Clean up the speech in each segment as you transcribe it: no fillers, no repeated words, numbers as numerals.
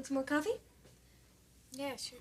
Want some more coffee? Yeah, sure.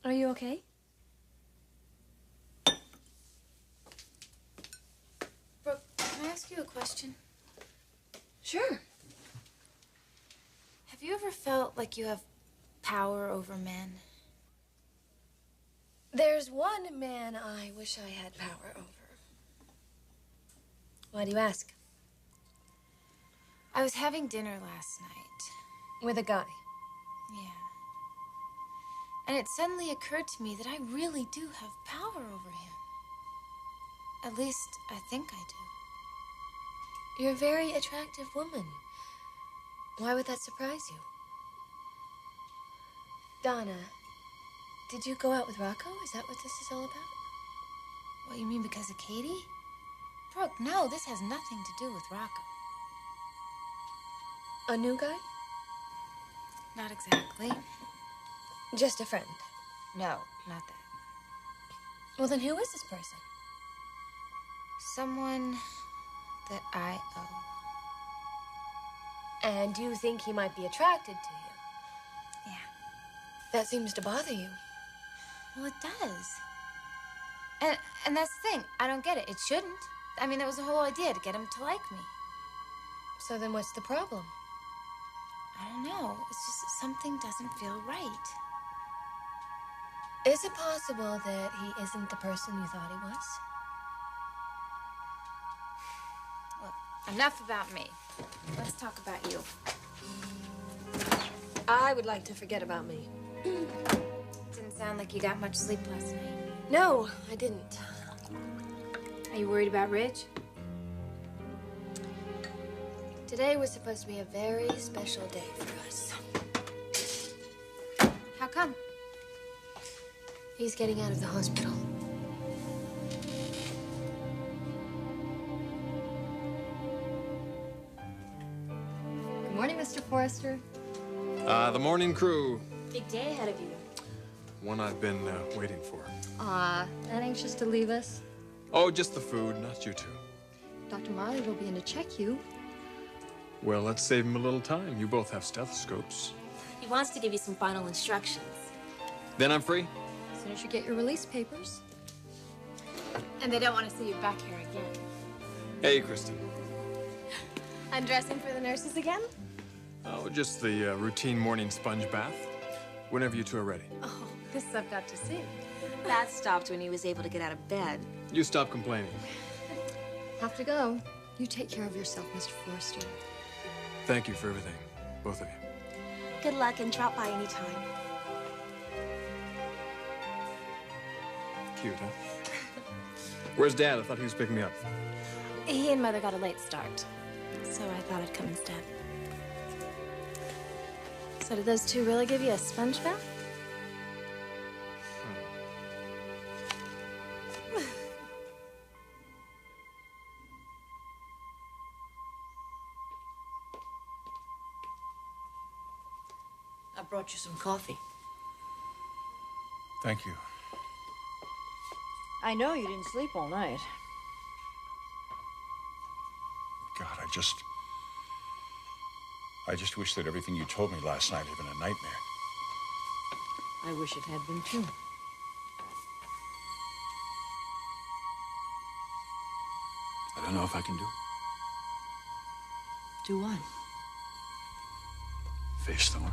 Are you okay? Brooke, can I ask you a question? Sure. Have you ever felt like you have power over men? There's one man I wish I had power over. Why do you ask? I was having dinner last night. With a guy. Yeah. And it suddenly occurred to me that I really do have power over him. At least, I think I do. You're a very attractive woman. Why would that surprise you? Donna, did you go out with Rocco? Is that what this is all about? What, you mean because of Katie? Brooke, no, this has nothing to do with Rocco. A new guy? Not exactly. Just a friend. No, not that. Well, then who is this person? Someone that I owe. And you think he might be attracted to you? Yeah. That seems to bother you. Well, it does. And that's the thing. I don't get it. It shouldn't. I mean, that was the whole idea, to get him to like me. So then what's the problem? I don't know. It's just that something doesn't feel right. Is it possible that he isn't the person you thought he was? Look, enough about me. Let's talk about you. I would like to forget about me. Didn't sound like you got much sleep last night. No, I didn't. Are you worried about Ridge? Today was supposed to be a very special day for us. How come? He's getting out of the hospital. Good morning, Mr. Forrester. The morning crew. Big day ahead of you. One I've been waiting for. Not anxious to leave us? Oh, just the food, not you two. Dr. Marley will be in to check you. Well, let's save him a little time. You both have stethoscopes. He wants to give you some final instructions. Then I'm free? As soon as you get your release papers. And they don't want to see you back here again. Hey, Kristen. Undressing for the nurses again? Oh, just the routine morning sponge bath. Whenever you two are ready. Oh, this I've got to see. That stopped when he was able to get out of bed. You stop complaining. Have to go. You take care of yourself, Mr. Forrester. Thank you for everything, both of you. Good luck and drop by anytime. Cute, huh? Where's Dad? I thought he was picking me up. He and Mother got a late start, so I thought I'd come instead. So did those two really give you a sponge bath? I brought you some coffee. Thank you. I know you didn't sleep all night. God, I just wish that everything you told me last night had been a nightmare. I wish it had been too. I don't know if I can do it. Do what? Face Thorne.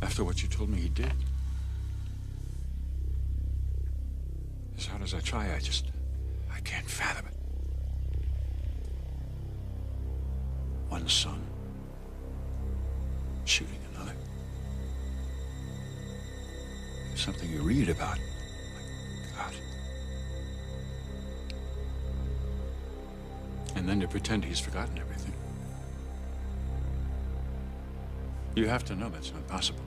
After what you told me he did. As hard as I try, I can't fathom it. One son shooting another. Something you read about. My God. And then to pretend he's forgotten everything. You have to know that's not possible.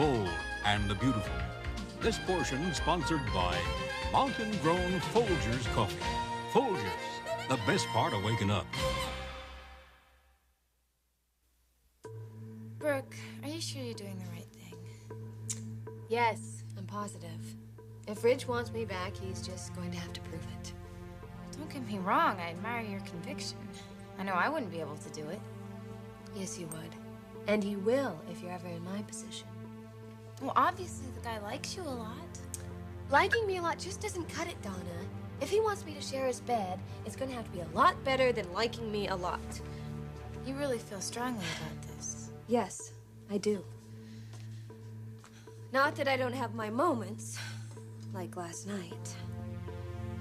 bold and the beautiful. This portion sponsored by Mountain-Grown Folgers Coffee. Folgers, the best part of waking up. Brooke, are you sure you're doing the right thing? Yes, I'm positive. If Ridge wants me back, he's just going to have to prove it. Don't get me wrong, I admire your conviction. I know I wouldn't be able to do it. Yes, you would. And you will if you're ever in my position. Well, obviously the guy likes you a lot. Liking me a lot just doesn't cut it, Donna. If he wants me to share his bed, it's going to have to be a lot better than liking me a lot. You really feel strongly about this. Yes, I do. Not that I don't have my moments, like last night.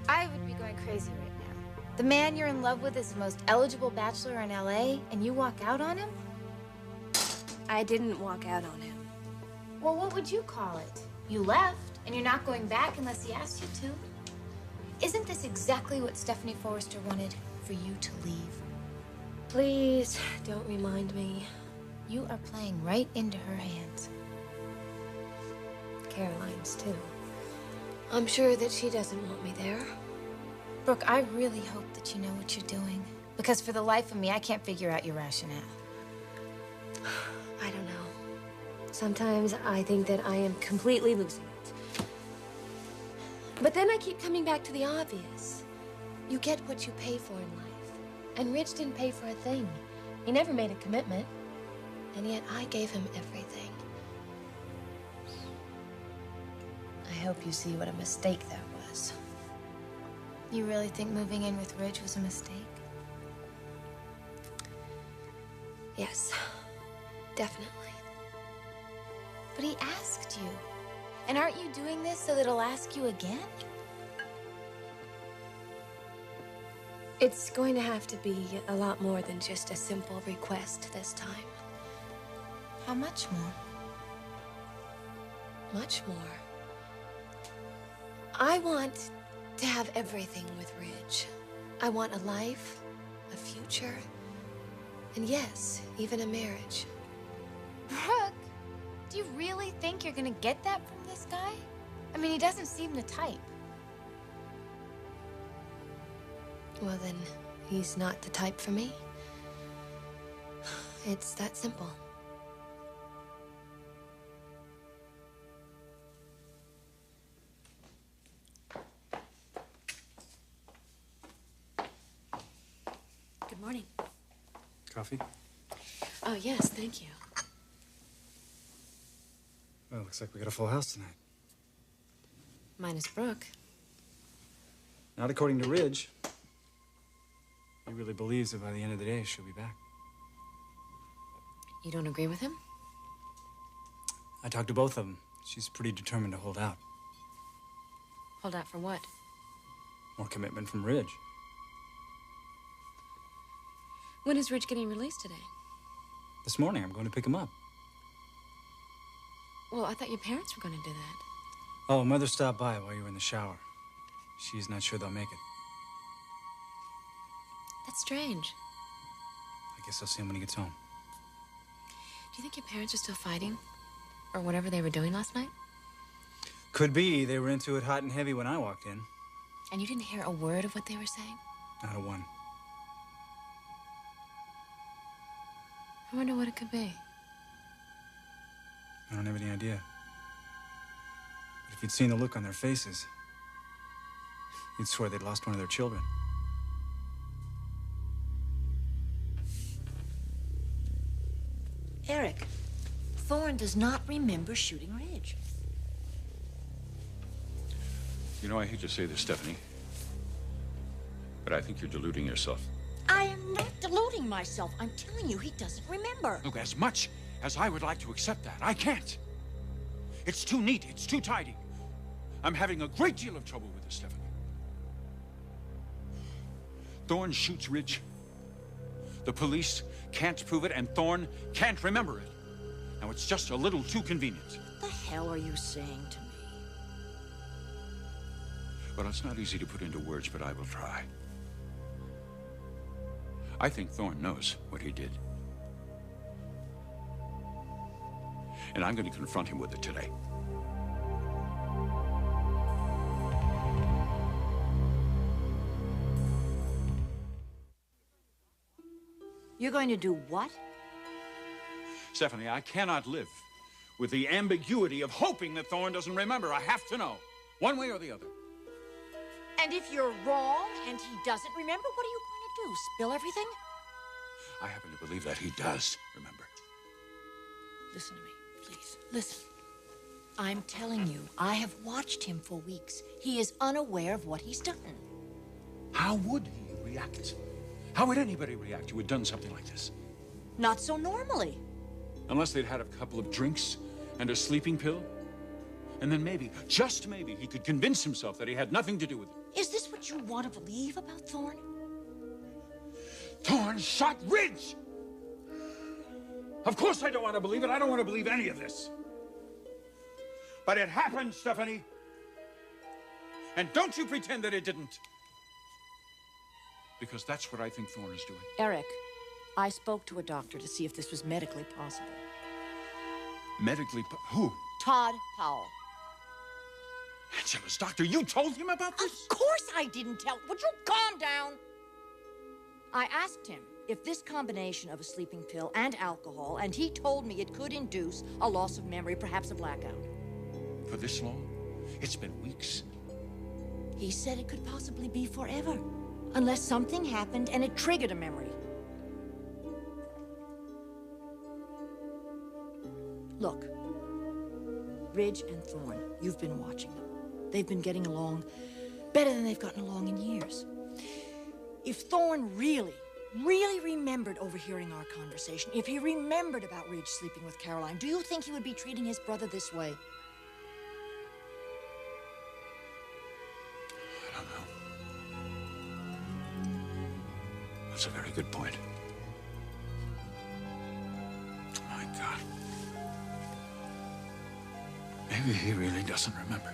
I would be going crazy right now. The man you're in love with is the most eligible bachelor in LA, and you walk out on him? I didn't walk out on him. Well, what would you call it? You left, and you're not going back unless he asked you to. Isn't this exactly what Stephanie Forrester wanted for you to leave? Please, don't remind me. You are playing right into her hands. Caroline's, too. I'm sure that she doesn't want me there. Brooke, I really hope that you know what you're doing. Because for the life of me, I can't figure out your rationale. I don't know. Sometimes I think that I am completely losing it. But then I keep coming back to the obvious. You get what you pay for in life. And Rich didn't pay for a thing. He never made a commitment. And yet I gave him everything. I hope you see what a mistake that was. You really think moving in with Ridge was a mistake? Yes, definitely. But he asked you. And aren't you doing this so that he'll ask you again? It's going to have to be a lot more than just a simple request this time. How much more? Much more. I want to have everything with Ridge. I want a life, a future, and yes, even a marriage. Brooke, do you really think you're gonna get that from this guy? I mean, he doesn't seem the type. Well, then, he's not the type for me. It's that simple. Good morning. Coffee? Oh, yes, thank you. Well, looks like we got a full house tonight. Minus Brooke. Not according to Ridge. He really believes that by the end of the day, she'll be back. You don't agree with him? I talked to both of them. She's pretty determined to hold out. Hold out for what? More commitment from Ridge. When is Ridge getting released today? This morning, I'm going to pick him up. Well, I thought your parents were going to do that. Oh, Mother stopped by while you were in the shower. She's not sure they'll make it. That's strange. I guess I'll see him when he gets home. Do you think your parents are still fighting? Or whatever they were doing last night? Could be. They were into it hot and heavy when I walked in. And you didn't hear a word of what they were saying? Not a one. I wonder what it could be. I don't have any idea. But if you'd seen the look on their faces, you'd swear they'd lost one of their children. Eric, Thorne does not remember shooting Ridge. You know, I hate to say this, Stephanie, but I think you're deluding yourself. I am not deluding myself. I'm telling you, he doesn't remember. Look, as much as I would like to accept that, I can't. It's too neat. It's too tidy. I'm having a great deal of trouble with this, Stephanie. Thorne shoots Ridge. The police can't prove it, and Thorne can't remember it. Now, it's just a little too convenient. What the hell are you saying to me? Well, it's not easy to put into words, but I will try. I think Thorne knows what he did. And I'm going to confront him with it today. You're going to do what? Stephanie, I cannot live with the ambiguity of hoping that Thorne doesn't remember. I have to know, one way or the other. And if you're wrong and he doesn't remember, what are you going to do? Spill everything? I happen to believe that he does remember. Listen to me, please. Listen. I'm telling you, I have watched him for weeks. He is unaware of what he's done. How would he react? How would anybody react who had done something like this? Not so normally. Unless they'd had a couple of drinks and a sleeping pill. And then maybe, just maybe, he could convince himself that he had nothing to do with it. Is this what you want to believe about Thorne? Thorne shot Ridge! Of course I don't want to believe it. I don't want to believe any of this. But it happened, Stephanie. And don't you pretend that it didn't. Because that's what I think Thorne is doing. Eric, I spoke to a doctor to see if this was medically possible. Medically, who? Todd Powell. Angela's doctor, you told him about this? Of course I didn't tell. Would you calm down? I asked him if this combination of a sleeping pill and alcohol, and he told me it could induce a loss of memory, perhaps a blackout. For this long? It's been weeks. He said it could possibly be forever, unless something happened and it triggered a memory. Look, Ridge and Thorne, you've been watching them. They've been getting along better than they've gotten along in years. If Thorne really remembered overhearing our conversation, if he remembered about Ridge sleeping with Caroline, do you think he would be treating his brother this way? I don't know. That's a very good point. My God. Maybe he really doesn't remember.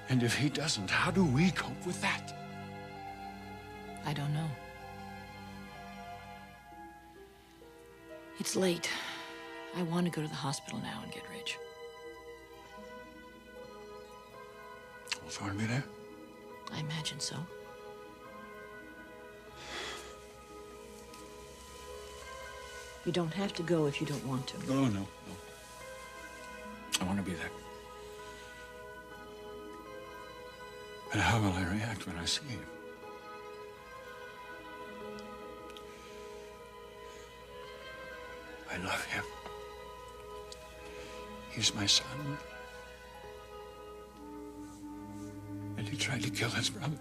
And if he doesn't, how do we cope with that? I don't know. It's late. I want to go to the hospital now and get Ridge. Will Thorne be there? I imagine so. You don't have to go if you don't want to. No. I want to be there. But how will I react when I see him? I love him. He's my son. And he tried to kill his brother.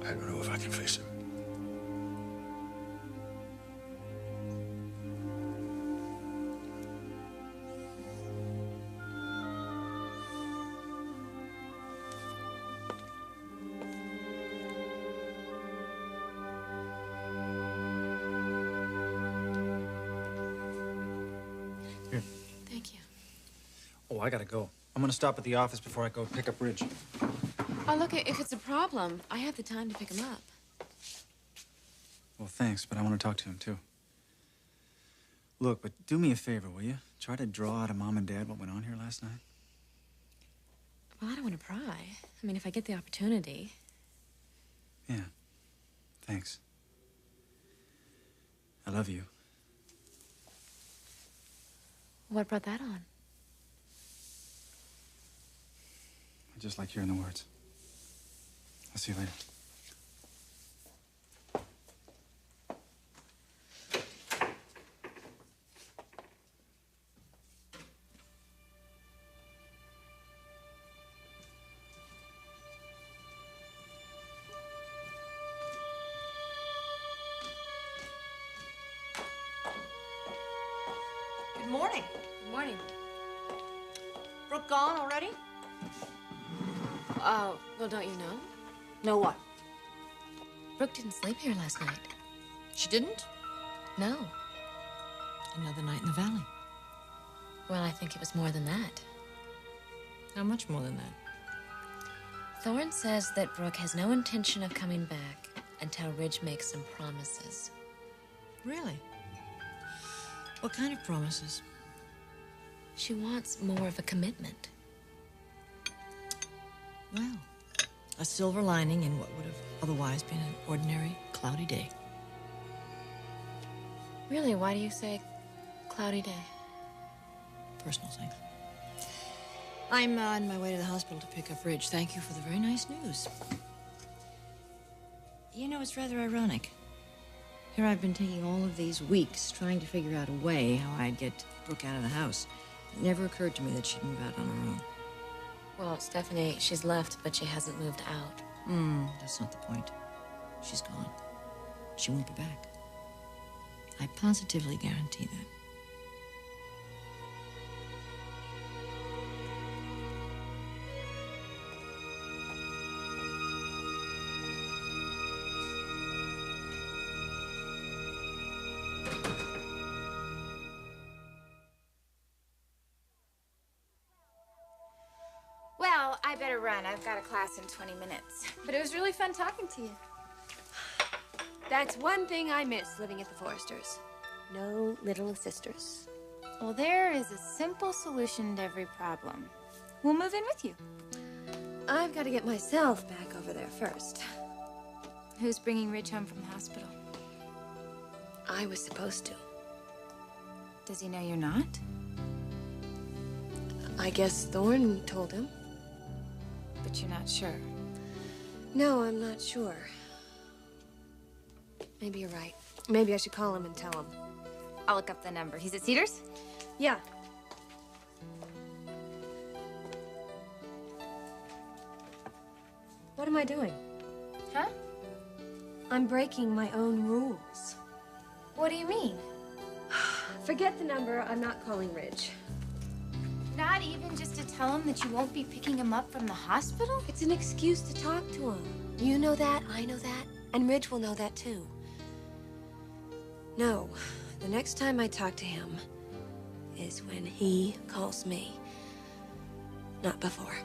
I don't know if I can face him. I gotta go. I'm gonna stop at the office before I go pick up Ridge. Oh, look, if it's a problem, I have the time to pick him up. Well, thanks, but I want to talk to him, too. Look, but do me a favor, will you? Try to draw out of Mom and Dad what went on here last night. Well, I don't want to pry. I mean, if I get the opportunity. Yeah. Thanks. I love you. What brought that on? I just like hearing the words. I'll see you later. Good morning. Good morning. Brooke gone already? Well, don't you know? Know what? Brooke didn't sleep here last night. She didn't? No. Another night in the valley. Well, I think it was more than that. How much more than that? Thorne says that Brooke has no intention of coming back, until Ridge makes some promises. Really? What kind of promises? She wants more of a commitment. Well, a silver lining in what would have otherwise been an ordinary, cloudy day. Really, why do you say cloudy day? Personal things. I'm on my way to the hospital to pick up Ridge. Thank you for the very nice news. You know, it's rather ironic. Here I've been taking all of these weeks trying to figure out a way how I'd get Brooke out of the house. It never occurred to me that she'd move out on her own. Well, Stephanie, she's left, but she hasn't moved out. That's not the point. She's gone. She won't be back. I positively guarantee that. Well, I better run. I've got a class in 20 minutes. But it was really fun talking to you. That's one thing I miss living at the Forresters. No little sisters. Well, there is a simple solution to every problem. We'll move in with you. I've got to get myself back over there first. Who's bringing Ridge home from the hospital? I was supposed to. Does he know you're not? I guess Thorne told him. But you're not sure. No, I'm not sure. Maybe you're right. Maybe I should call him and tell him. I'll look up the number. He's at Cedars? Yeah. What am I doing? Huh? I'm breaking my own rules. What do you mean? Forget the number. I'm not calling Ridge. Not even just to tell him that you won't be picking him up from the hospital? It's an excuse to talk to him. You know that, I know that, and Ridge will know that too. No, the next time I talk to him is when he calls me, not before.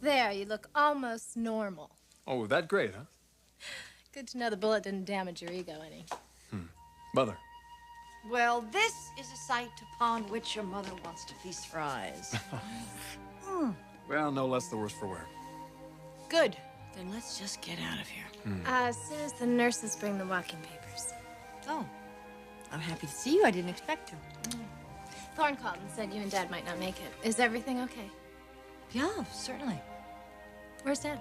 There, you look almost normal. Oh, that great, huh? Good to know the bullet didn't damage your ego any. Mother. Well, this is a sight upon which your mother wants to feast her eyes. Well, no less the worse for wear. Good. Then let's just get out of here. As soon as the nurses bring the walking papers. Oh, I'm happy to see you. I didn't expect to. Thorne called and said you and Dad might not make it. Is everything okay? Yeah, certainly. Where's Dad?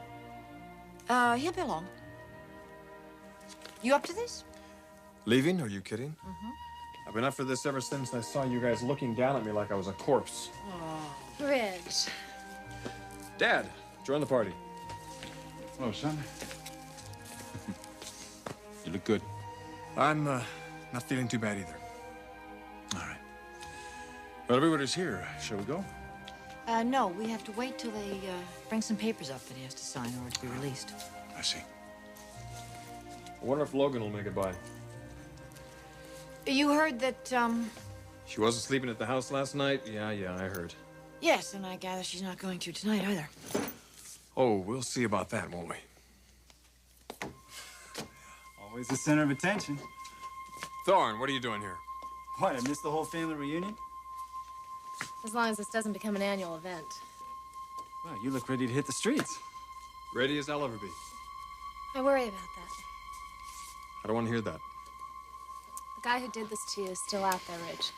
He'll be along. You up to this? Leaving? Are you kidding? I've been up for this ever since I saw you guys looking down at me like I was a corpse. Ridge. Dad, join the party. Hello, son. You look good. I'm not feeling too bad either. All right. Well, everybody's here. Shall we go? No, we have to wait till they bring some papers up that he has to sign in order to be released. I see. I wonder if Logan will make it by. You heard that, She wasn't sleeping at the house last night? Yeah, I heard. yes, and I gather she's not going to tonight either. Oh, we'll see about that, won't we? Always the center of attention. Thorne, what are you doing here? What, I missed the whole family reunion? As long as this doesn't become an annual event. Well, you look ready to hit the streets. Ready as I'll ever be. I worry about that. I don't want to hear that. The guy who did this to you is still out there, Ridge.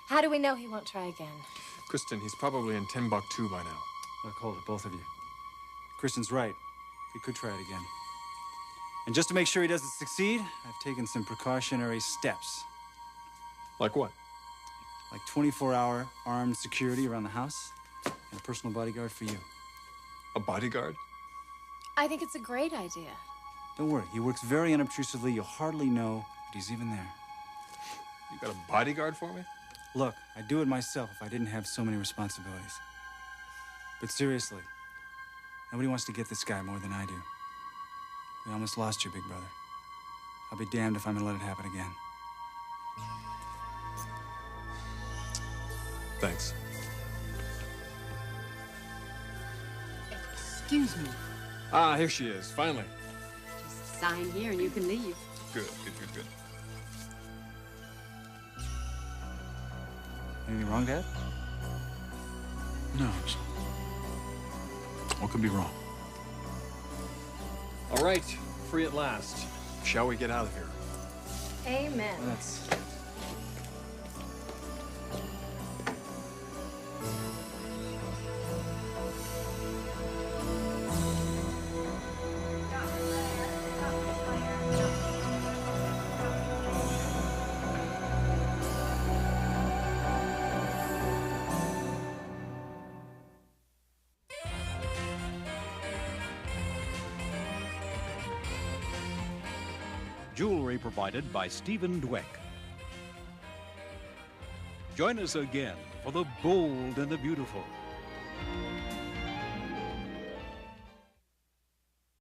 How do we know he won't try again? Kristen, he's probably in Timbuktu by now. Look, hold it, both of you. Kristen's right. He could try it again. And just to make sure he doesn't succeed, I've taken some precautionary steps. Like what? Like 24-hour armed security around the house and a personal bodyguard for you. A bodyguard? I think it's a great idea. Don't worry, he works very unobtrusively. You'll hardly know that he's even there. You got a bodyguard for me? Look, I'd do it myself if I didn't have so many responsibilities. But seriously, nobody wants to get this guy more than I do. We almost lost you, big brother. I'll be damned if I'm gonna let it happen again. Thanks. Excuse me. Ah, here she is, finally. Just sign here and you can leave. Good, good, good, good. Anything wrong, Dad? No. What could be wrong? All right, free at last. Shall we get out of here? Amen. That's... Jewelry provided by Stephen Dweck. Join us again for the bold and the beautiful.